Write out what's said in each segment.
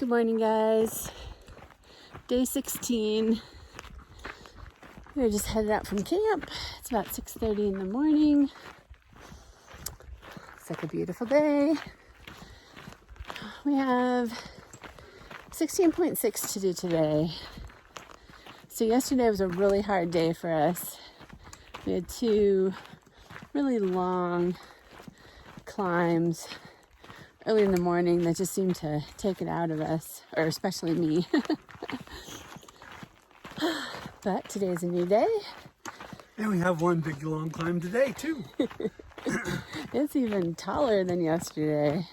Good morning, guys. Day 16. We're just headed out from camp. It's about 6:30 in the morning. It's like a beautiful day. We have 16.6 to do today. So yesterday was a really hard day for us. We had two really long climbs early in the morning that just seemed to take it out of us, or especially me. But today's a new day. And we have one big long climb today too. It's even taller than yesterday.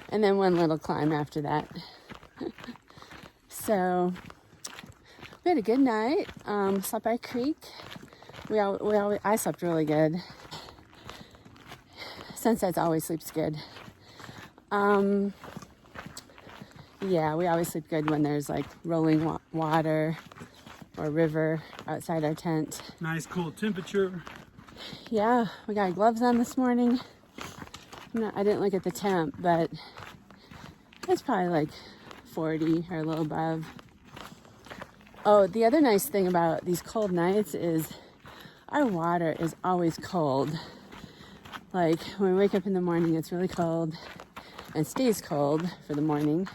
And then one little climb after that. So we had a good night. Slept by a creek. I slept really good. Sunsets always sleeps good. Yeah, we always sleep good when there's like rolling water or river outside our tent. Nice cool temperature. Yeah, we got gloves on this morning. I didn't look at the temp, but it's probably like 40 or a little above. Oh, the other nice thing about these cold nights is our water is always cold. Like when we wake up in the morning, it's really cold and stays cold for the morning.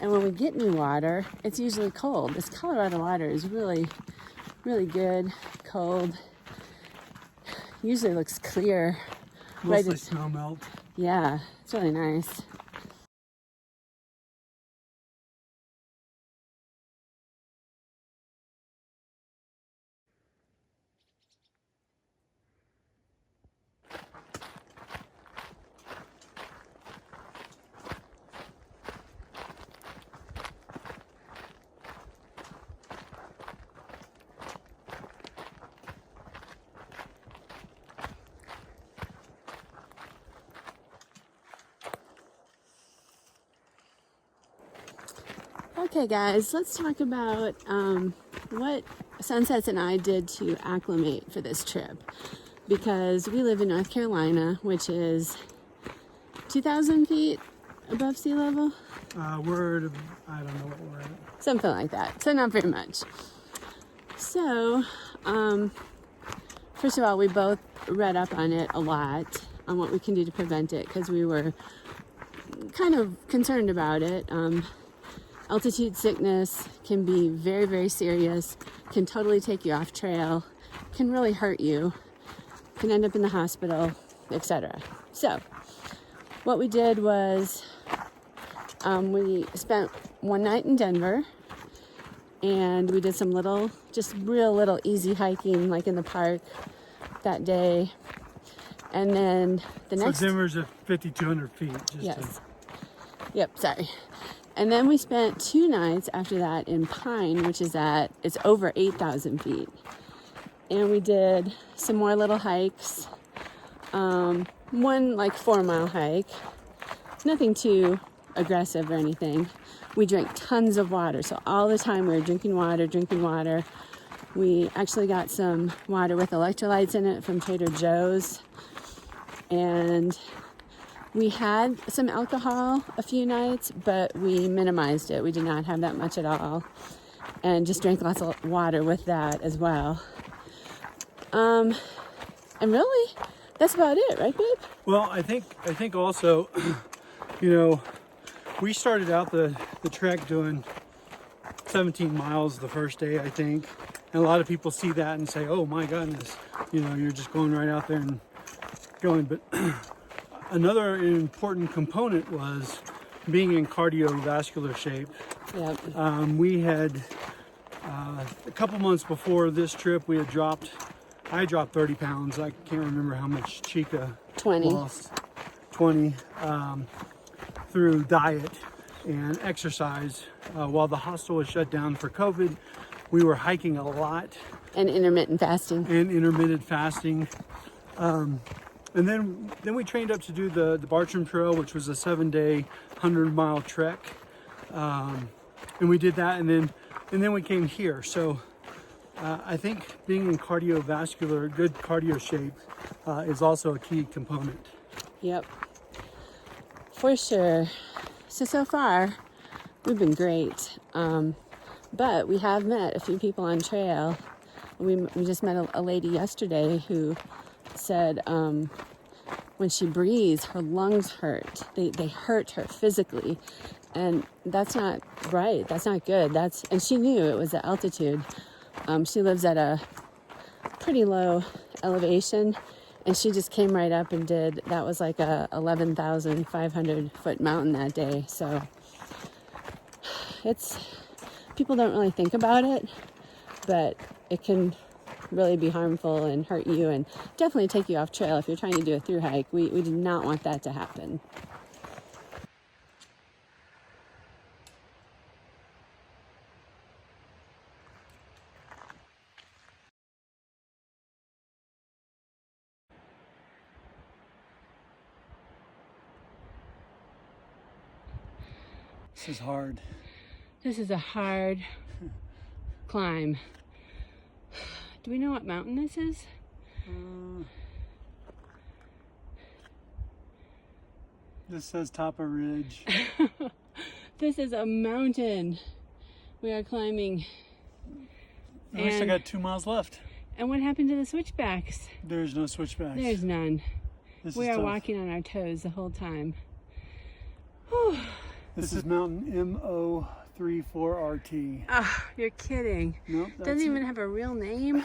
And when we get new water, it's usually cold. This Colorado water is really, really good, cold. Usually looks clear. Mostly snow melt. Yeah, it's really nice. Okay, guys, let's talk about what Sunsets and I did to acclimate for this trip. Because we live in North Carolina, which is 2,000 feet above sea level. I don't know what we're at. Something like that. So not very much. So, first of all, we both read up on it a lot, on what we can do to prevent it, because we were kind of concerned about it. Altitude sickness can be very, very serious, can totally take you off trail, can really hurt you, can end up in the hospital, etc. So, what we did was we spent one night in Denver, and we did some real little easy hiking, like in the park that day. And then So Denver's at 5,200 feet. Yes. Yep, sorry. And then we spent 2 nights after that in Pine, which is it's over 8,000 feet. And we did some more little hikes. One like 4-mile hike. Nothing too aggressive or anything. We drank tons of water. So all the time we were drinking water. We actually got some water with electrolytes in it from Trader Joe's. And we had some alcohol a few nights, but we minimized it. We did not have that much at all. And just drank lots of water with that as well. And really, that's about it, right, babe? Well, I think also, we started out the trek doing 17 miles the first day, I think. And a lot of people see that and say, oh my goodness, you're just going right out there and going. But another important component was being in cardiovascular shape. Yep. We had, a couple months before this trip, I dropped 30 pounds. I can't remember how much Chica 20. lost. 20 through diet and exercise. While the hostel was shut down for COVID, we were hiking a lot. And intermittent fasting. And then we trained up to do the Bartram Trail, which was a 7-day, 100-mile trek. And we did that, and then we came here. So I think being in good cardio shape is also a key component. Yep. For sure. so far, we've been great. But we have met a few people on trail. We just met a lady yesterday who said when she breathes, her lungs hurt. They hurt her physically. And that's not right. That's not good. And she knew it was the altitude. She lives at a pretty low elevation, and she just came right up and that was like a 11,500 foot mountain that day. So people don't really think about it, but it can really be harmful and hurt you and definitely take you off trail if you're trying to do a through hike. We do not want that to happen. This is hard. This is a hard climb. Do we know what mountain this is? This says Tapa Ridge. This is a mountain we are climbing. We still got 2 miles left. And what happened to the switchbacks? There's no switchbacks. There's none. We are tough. walking on our toes the whole time. This is mountain MO34RT. Oh, you're kidding. Nope. Doesn't even have a real name.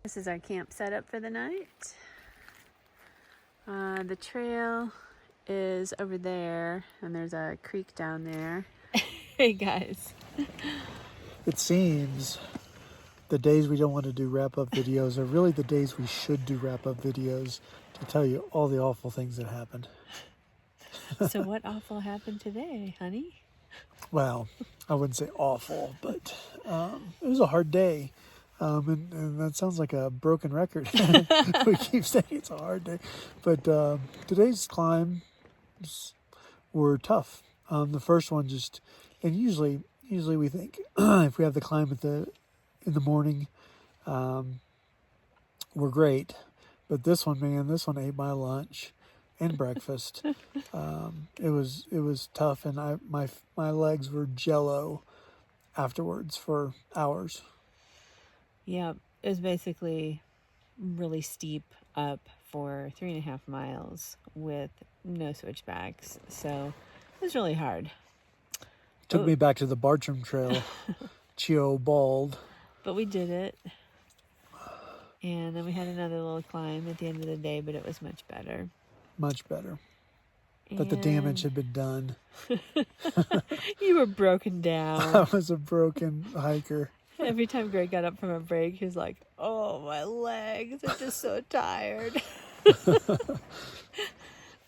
This is our camp setup for the night. The trail is over there, and there's a creek down there. Hey guys. It seems the days we don't want to do wrap-up videos are really the days we should do wrap-up videos to tell you all the awful things that happened. So what awful happened today, honey? Well, I wouldn't say awful, but it was a hard day. And that sounds like a broken record. We keep saying it's a hard day. But today's climbs were tough. The first one and usually we think if we have the climb in the morning, we're great. But this one ate my lunch and breakfast. It was tough, and my legs were jello afterwards for hours. Yeah, it was basically really steep up for 3.5 miles with no switchbacks. So it was really hard. Took me back to the Bartram Trail, Chio Bald. But we did it. And then we had another little climb at the end of the day, but it was much better. Much better. But the damage had been done. You were broken down. I was a broken hiker. Every time Greg got up from a break, he was like, oh, my legs are just so tired.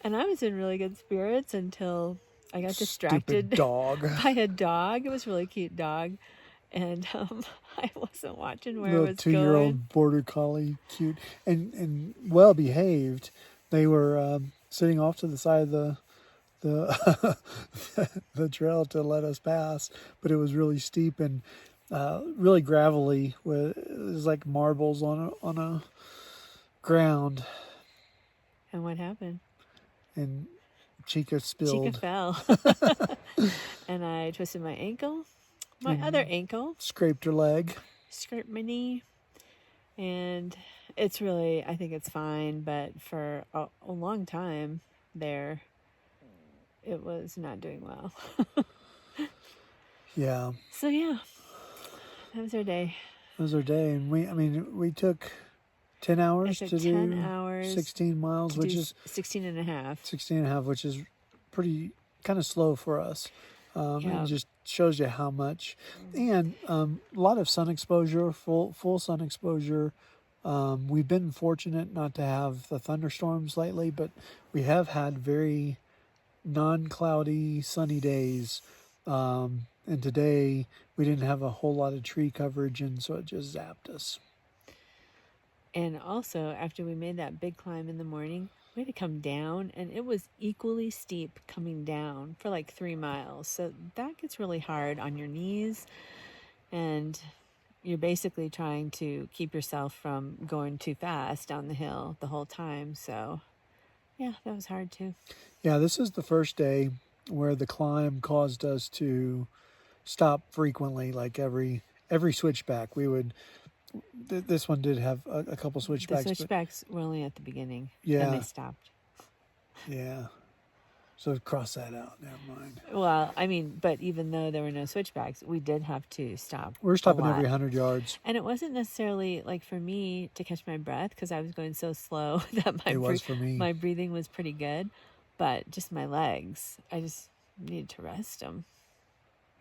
And I was in really good spirits until I got distracted by a dog. It was a really cute dog. And I wasn't watching where it was going. 2-year-old border collie, cute and well behaved. They were sitting off to the side of the trail to let us pass, but it was really steep and really gravelly. It was like marbles on a ground. And what happened? And Chica spilled. Chica fell. And I twisted my ankle. My other ankle. Scraped her leg. Scraped my knee. And it's really, I think it's fine. But for a long time there, it was not doing well. Yeah. So, yeah. That was our day. And we took 10 hours to do hours 16 miles, which is 16 and a half. 16 and a half, which is pretty kind of slow for us. It just shows you how much. And a lot of sun exposure, full sun exposure. We've been fortunate not to have the thunderstorms lately, but we have had very non-cloudy, sunny days. And today we didn't have a whole lot of tree coverage, and so it just zapped us. And also, after we made that big climb in the morning, we had to come down, and it was equally steep coming down for like 3 miles. So that gets really hard on your knees, and you're basically trying to keep yourself from going too fast down the hill the whole time. So, yeah, that was hard too. Yeah, this is the first day where the climb caused us to stop frequently, like every switchback. We would... This one did have a couple switchbacks. The switchbacks were only at the beginning. Yeah. And they stopped. Yeah. So cross that out. Never mind. Well, but even though there were no switchbacks, we did have to stop. We're stopping every 100 yards. And it wasn't necessarily like for me to catch my breath because I was going so slow that my breathing was pretty good. But just my legs, I just needed to rest them.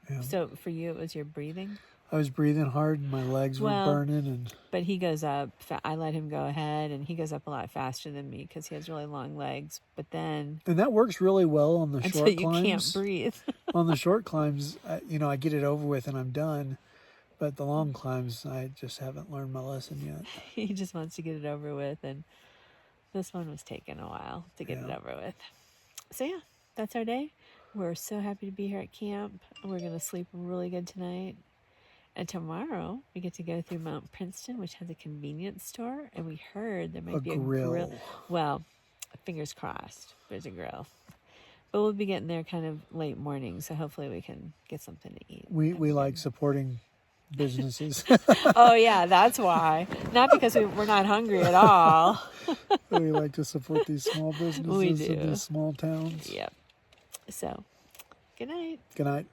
Yeah. So for you, it was your breathing? I was breathing hard and my legs were burning. But he goes up. I let him go ahead, and he goes up a lot faster than me because he has really long legs. But then... And that works really well on the short climbs. Until you can't breathe. On the short climbs, I get it over with and I'm done. But the long climbs, I just haven't learned my lesson yet. He just wants to get it over with, and this one was taking a while to get it over with. So, yeah, that's our day. We're so happy to be here at camp. We're going to sleep really good tonight. And tomorrow, we get to go through Mount Princeton, which has a convenience store. And we heard there might be a grill. Well, fingers crossed, there's a grill. But we'll be getting there kind of late morning, so hopefully we can get something to eat. We like supporting businesses. Oh, yeah, that's why. Not because we're not hungry at all. We like to support these small businesses in these small towns. Yep. So, good night. Good night.